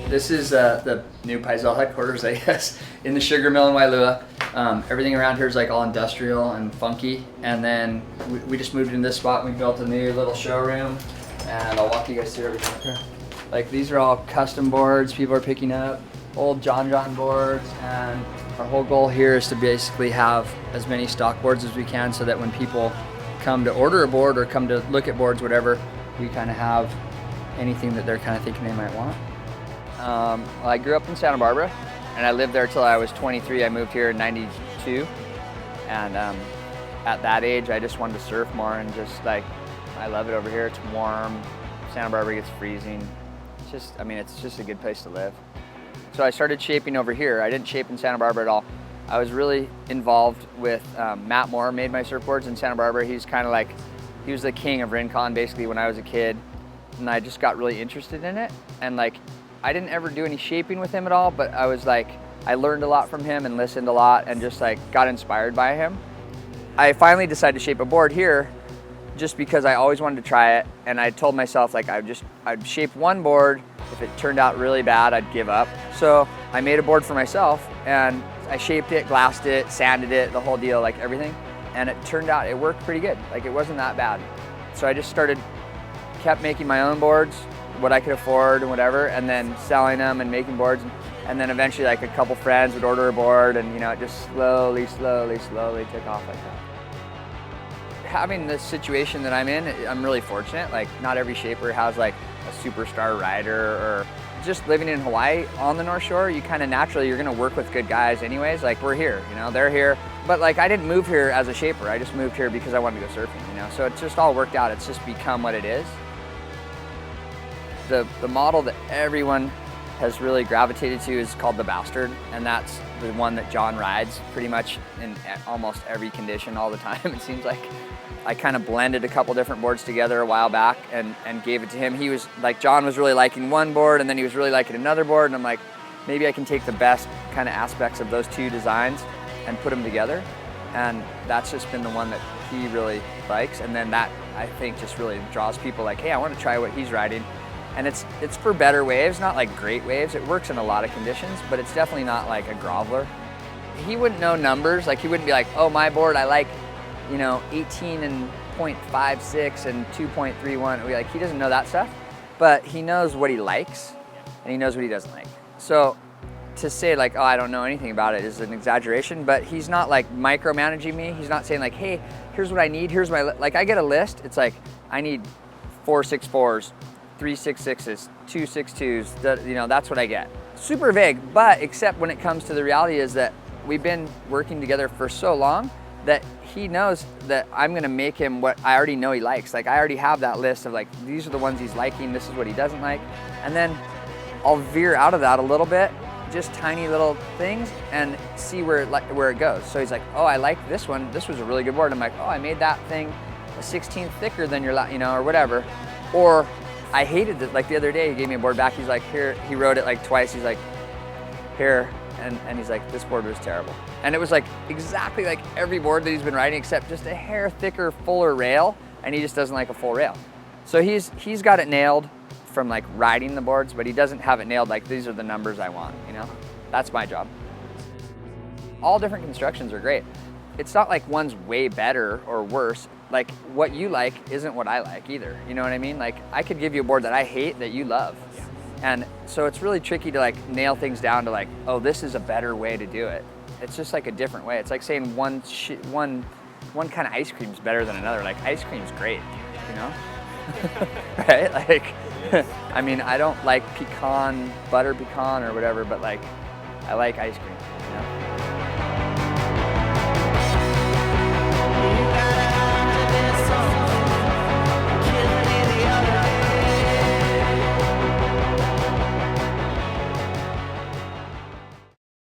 This is the new Pyzel headquarters, I guess, in the sugar mill in Waialua. Everything around here is like all industrial and funky. And then we just moved in this spot. We built a new little showroom, and I'll walk you guys through everything. Okay. Like these are all custom boards people are picking up, old John boards, and our whole goal here is to basically have as many stock boards as we can so that when people come to order a board or come to look at boards, whatever, we kind of have anything that they're kind of thinking they might want. Well, I grew up in Santa Barbara, and I lived there till I was 23. I moved here in '92, and at that age, I just wanted to surf more, and just like, I love it over here. It's warm. Santa Barbara gets freezing. It's just, I mean, it's just a good place to live. So I started shaping over here. I didn't shape in Santa Barbara at all. I was really involved with Matt Moore, made my surfboards in Santa Barbara. He's kind of like, he was the king of Rincon basically when I was a kid, and I just got really interested in it. And like, I didn't ever do any shaping with him at all, but I was like, I learned a lot from him and listened a lot and just like got inspired by him. I finally decided to shape a board here just because I always wanted to try it, and I told myself like I'd shape one board. If it turned out really bad, I'd give up. So I made a board for myself, and I shaped it, glassed it, sanded it, the whole deal, like everything. And it turned out it worked pretty good. Like it wasn't that bad. So I just kept making my own boards, what I could afford and whatever, and then selling them and making boards. And then eventually like a couple friends would order a board, and you know, it just slowly took off like that. Having this situation that I'm in, I'm really fortunate. Like not every shaper has like a superstar rider, or just living in Hawaii on the North Shore, you kind of naturally, you're gonna work with good guys anyways. Like we're here, you know, they're here. But like I didn't move here as a shaper, I just moved here because I wanted to go surfing, you know? So it's just all worked out, it's just become what it is. The model that everyone has really gravitated to is called the Bastard, and that's the one that John rides pretty much in almost every condition all the time, it seems like. I kind of blended a couple different boards together a while back and gave it to him. He was like, John was really liking one board, and then he was really liking another board, and I'm like, maybe I can take the best kind of aspects of those two designs and put them together. And that's just been the one that he really likes, and then that, I think, just really draws people like, hey, I want to try what he's riding. And it's for better waves, not like great waves. It works in a lot of conditions, but it's definitely not like a groveler. He wouldn't know numbers, like he wouldn't be like, oh, my board, I like, you know, 18 and 0.56 and 2.31. Like, he doesn't know that stuff, but he knows what he likes and he knows what he doesn't like. So to say like, oh, I don't know anything about it is an exaggeration, but he's not like micromanaging me. He's not saying like, hey, here's what I need. Here's my, like I get a list. It's like, I need 4.64s, 3.66s, 2.62s, you know, that's what I get. Super vague, but except when it comes to the reality is that we've been working together for so long that he knows that I'm gonna make him what I already know he likes. Like I already have that list of like, these are the ones he's liking, this is what he doesn't like. And then I'll veer out of that a little bit, just tiny little things, and see where it goes. So he's like, oh, I like this one. This was a really good board. I'm like, oh, I made that thing a 16th thicker than your, you know, or whatever. Or I hated it. Like the other day, he gave me a board back. He's like, here, he wrote it like twice. He's like, here. And he's like, this board was terrible. And it was like exactly like every board that he's been riding, except just a hair thicker, fuller rail. And he just doesn't like a full rail. So he's got it nailed from like riding the boards, but he doesn't have it nailed like, these are the numbers I want, you know? That's my job. All different constructions are great. It's not like one's way better or worse. Like what you like isn't what I like either. You know what I mean? Like I could give you a board that I hate that you love. Yeah. And so it's really tricky to like nail things down to like, oh, this is a better way to do it. It's just like a different way. It's like saying one kind of ice cream is better than another. Like ice cream's great, you know? Right? Like, I mean, I don't like butter pecan or whatever, but like, I like ice cream.